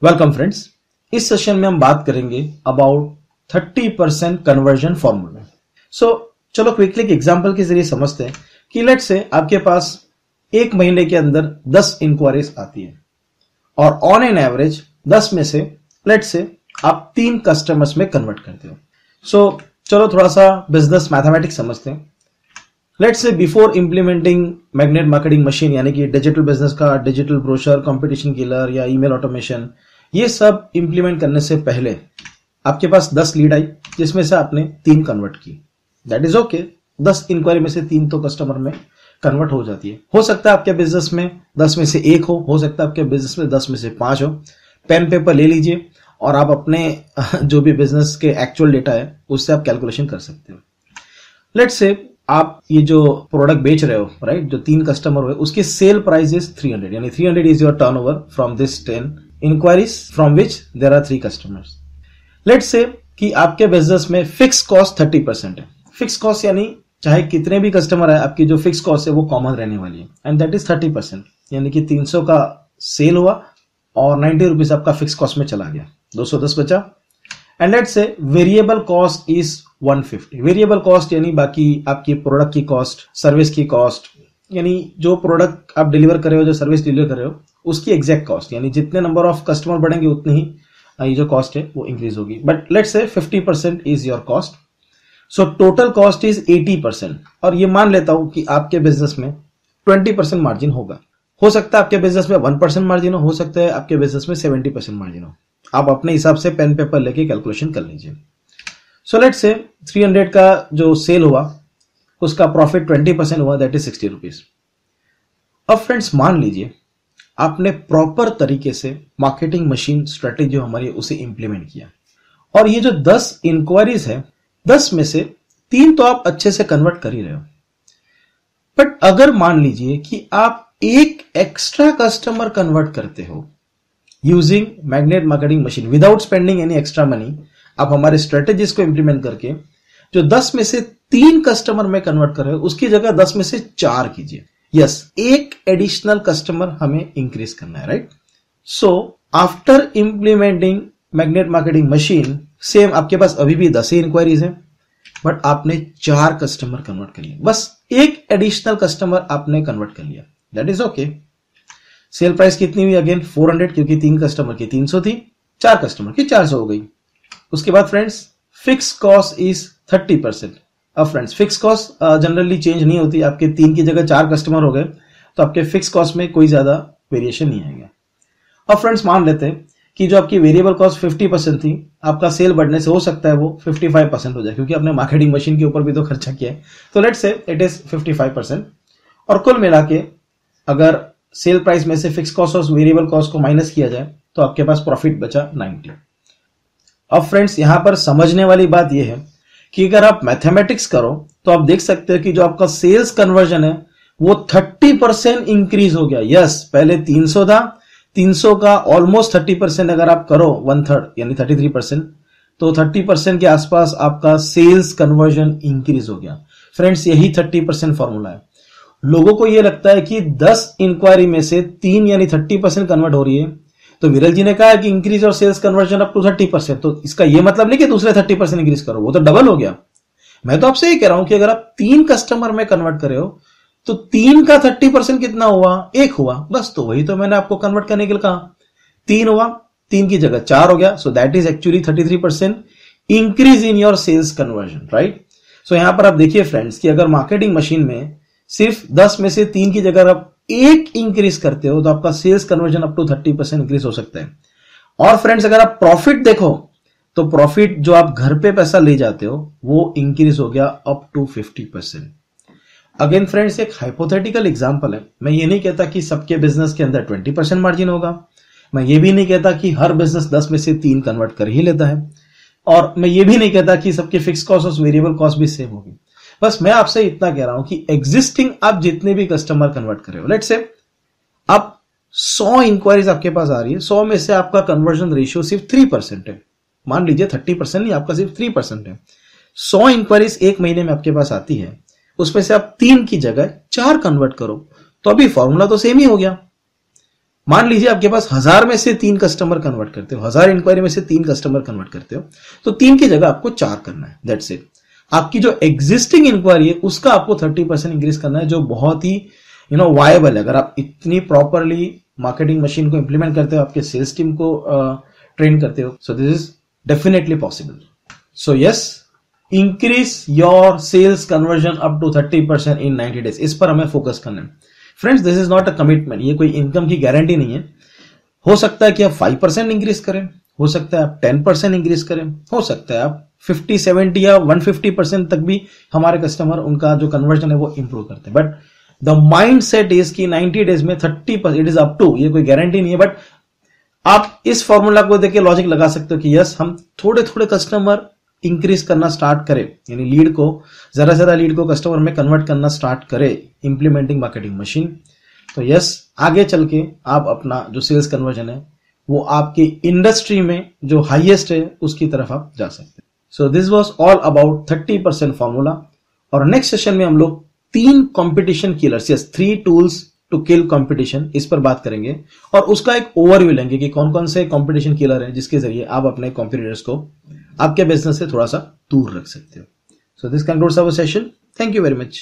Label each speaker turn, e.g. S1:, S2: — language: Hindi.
S1: Welcome friends. इस सेशन में हम बात करेंगे अबाउट 30% कन्वर्जन फॉर्मूला। चलो क्विकली एक एग्जांपल के जरिए समझते हैं कि लेट्स से आपके पास एक महीने के अंदर 10 इंक्वायरीज आती है और ऑन एन एवरेज 10 में से लेट्स से आप 3 कस्टमर्स में कन्वर्ट करते हो। चलो थोड़ा सा बिजनेस मैथमेटिक्स समझते हैं। Let's say before implementing magnet marketing machine यानी कि डिजिटल बिजनेस का डिजिटल ब्रोशर, कंपटीशन किलर या ईमेल ऑटोमेशन, ये सब इंप्लीमेंट करने से पहले आपके पास 10 लीड आई जिसमें से आपने 3 कन्वर्ट की। That is okay. 10 इंक्वायरी में से 3 तो कस्टमर में कन्वर्ट हो जाती है। हो सकता है आपके बिजनेस में 10 में से 1 हो सकता है आपके बिजनेस में 10 में से 5 हो। पेन पेपर ले लीजिए और आप अपने जो भी बिजनेस के एक्चुअल डेटा है उससे आप कैलकुलेशन कर सकते हो। लेट्स से आप ये जो प्रोडक्ट बेच रहे हो, राइट, जो 3 कस्टमर हुए उसकी सेल प्राइस इज 300 यानी 300 is your turnover from this 10 inquiries from which there are 3 customers. Let's say कि आपके बिजनेस में फिक्स कॉस्ट 30% है। फिक्स कॉस्ट यानी चाहे कितने भी कस्टमर है आपकी जो फिक्स कॉस्ट है वो कॉमन रहने वाली है एंड दैट इज 30%, यानी कि 300 का सेल हुआ और 90 रुपीज आपका फिक्स कॉस्ट में चला गया, 210 बचा। And let's say variable cost is 150। Variable cost यानी बाकी आपकी प्रोडक्ट की कॉस्ट, सर्विस की कॉस्ट, यानी जो प्रोडक्ट आप डिलीवर कर रहे हो, जो सर्विस डिलीवर कर रहे हो उसकी एग्जैक्ट कॉस्ट, यानी जितने नंबर ऑफ कस्टमर बढ़ेंगे उतनी ही ये जो कॉस्ट है वो इंक्रीज होगी। But let's say 50% is your cost, so total cost is 80%। और ये मान लेता हूं कि आपके बिजनेस में 20% मार्जिन होगा। हो सकता है आपके बिजनेस में 1% मार्जिन हो सकता है आपके बिजनेस में 70% मार्जिन हो। आप अपने हिसाब से पेन पेपर लेके कैलकुलेशन कर लीजिए। सो लेट्स से 300 का जो सेल हुआ उसका प्रॉफिट 20% हुआ, दैट इज 60 रुपीज। अब फ्रेंड्स मान लीजिए आपने प्रॉपर तरीके से मार्केटिंग मशीन स्ट्रेटेजी जो हमारी उसे इंप्लीमेंट किया और ये जो 10 इंक्वायरीज है 10 में से 3 तो आप अच्छे से कन्वर्ट कर ही रहे हो। बट अगर मान लीजिए कि आप एक एक्स्ट्रा कस्टमर कन्वर्ट करते हो using magnet marketing machine without spending any extra money, आप हमारे स्ट्रेटेजीज को इंप्लीमेंट करके जो 10 में से 3 कस्टमर में कन्वर्ट कर रहे हो उसकी जगह 10 में से 4 कीजिए। यस, एक एडिशनल कस्टमर हमें इंक्रीज करना है, right. So after implementing magnet marketing machine same आपके पास अभी भी 10 ही इंक्वायरीज है बट आपने 4 कस्टमर कन्वर्ट कर लिया। बस एक एडिशनल कस्टमर आपने कन्वर्ट कर लिया, that is okay. Sale price कितनी हुई? अगेन 400, क्योंकि 3 कस्टमर की 300 थी, 4 कस्टमर की 400 हो गई। उसके बाद फ्रेंड्स फिक्स कॉस्ट इज 30%। अब friends fix cost generally change नहीं होती। आपके 3 की जगह 4 कस्टमर हो गए तो आपके फिक्स कॉस्ट में कोई ज्यादा वेरिएशन नहीं आएगा। अब फ्रेंड्स मान लेते हैं कि जो आपकी वेरिएबल कॉस्ट 50% थी, आपका सेल बढ़ने से हो सकता है वो 55% हो जाए, क्योंकि आपने मार्केटिंग मशीन के ऊपर भी तो खर्चा किया है। तो लेट्स से इट इज 55%। और कुल मिला के अगर सेल प्राइस में से फिक्स कॉस्ट और वेरिएबल कॉस्ट को माइनस किया जाए तो आपके पास प्रॉफिट बचा 90। अब फ्रेंड्स यहां पर समझने वाली बात यह है कि अगर आप मैथमेटिक्स करो तो आप देख सकते हो कि जो आपका सेल्स कन्वर्जन है वो 30% इंक्रीज हो गया। यस, पहले 300 था, 300 का ऑलमोस्ट 30% अगर आप करो 1/3 यानी 33%, तो 30% के आसपास आपका सेल्स कन्वर्जन इंक्रीज हो गया। फ्रेंड्स यही 30% फॉर्मूला है। लोगों को यह लगता है कि 10 इंक्वायरी में से 3 यानी 30% कन्वर्ट हो रही है, तो विरल जी ने कहा कि इंक्रीज और सेल्स कन्वर्जन अप टू 30%, तो इसका यह मतलब नहीं कि दूसरे 30% इंक्रीज करो, वो तो डबल हो गया। मैं तो आपसे ये कह रहा हूं कि अगर आप 3 कस्टमर में कन्वर्ट कर रहे हो तो 3 का 30% कितना हुआ? 1 हुआ, बस। तो वही तो मैंने आपको कन्वर्ट करने के लिए कहा। 3 हुआ, 3 की जगह 4 हो गया, so that is actually 33% increase in your sales conversion, right. So यहां पर आप देखिए फ्रेंड्स कि अगर मार्केटिंग मशीन में सिर्फ 10 में से 3 की जगह आप 1 इंक्रीज करते हो तो आपका sales conversion up to 30% increase हो सकता है। और फ्रेंड्स अगर आप प्रॉफिट देखो तो प्रॉफिट जो आप घर पे पैसा ले जाते हो वो इंक्रीज हो गया अप टू 50%। अगेन फ्रेंड्स एक हाइपोथेटिकल एग्जांपल है। मैं ये नहीं कहता कि सबके बिजनेस के अंदर 20% मार्जिन होगा। मैं ये भी नहीं कहता कि हर बिजनेस 10 में से 3 कन्वर्ट कर ही लेता है। और मैं ये भी नहीं कहता कि सबके फिक्स कॉस्ट और वेरिएबल कॉस्ट भी सेम होगी। बस मैं आपसे इतना कह रहा हूं कि एग्जिस्टिंग आप जितने भी कस्टमर कन्वर्ट कर रहे हो, लेट्स से आप 100 इंक्वायरीज आपके पास आ रही है, 100 में से आपका कन्वर्जन रेशियो सिर्फ 3% है। मान लीजिए 30% नहीं, आपका सिर्फ 3% है। 100 इंक्वायरीज एक महीने में आपके पास आती है, उसमें से आप 3 की जगह 4 कन्वर्ट करो तो अभी फॉर्मूला तो सेम ही हो गया। मान लीजिए आपके पास 1000 में से 3 कस्टमर कन्वर्ट करते हो, 1000 इंक्वायरी में से 3 कस्टमर कन्वर्ट करते हो, तो 3 की जगह आपको 4 करना है, दैट्स इट। आपकी जो एग्जिस्टिंग इंक्वायरी है उसका आपको 30% इंक्रीज करना है, जो बहुत ही वायबल है। अगर आप इतनी प्रॉपरली मार्केटिंग मशीन को इंप्लीमेंट करते हो, आपके सेल्स टीम को ट्रेन करते हो, so this is definitely possible. So yes, increase your sales conversion up to 30% in 90 days. इस पर हमें फोकस करना है friends. This is not a commitment, ये कोई इनकम की गारंटी नहीं है। हो सकता है कि आप 5% इंक्रीज करें, हो सकता है आप 10% इंक्रीज करें, हो सकता है आप 50, 70 या 150% तक भी हमारे कस्टमर उनका जो कन्वर्जन है वो इंप्रूव करते हैं। But the mind set is कि 90 डेज में 30%, इट इज अप टू, ये कोई गारंटी नहीं है। बट आप इस फॉर्मूला को देख के लॉजिक लगा सकते हो कि यस, हम थोड़े थोड़े कस्टमर इंक्रीज करना स्टार्ट करें, यानी लीड को, ज्यादा से ज्यादा लीड को कस्टमर में कन्वर्ट करना स्टार्ट करें इंप्लीमेंटिंग मार्केटिंग मशीन। तो यस, आगे चल के आप अपना जो सेल्स कन्वर्जन है वो आपकी इंडस्ट्री में जो हाईएस्ट है उसकी तरफ आप जा सकते हैं। So this was all about 30% formula. और नेक्स्ट सेशन में हम लोग 3 competition killers, yes 3 tools to kill competition, इस पर बात करेंगे और उसका एक ओवरव्यू लेंगे कि कौन कौन से कंपटीशन किलर हैं जिसके जरिए आप अपने कॉम्पिटिटर्स को आपके बिजनेस से थोड़ा सा दूर रख सकते हो। So this concludes our session. Thank you very much.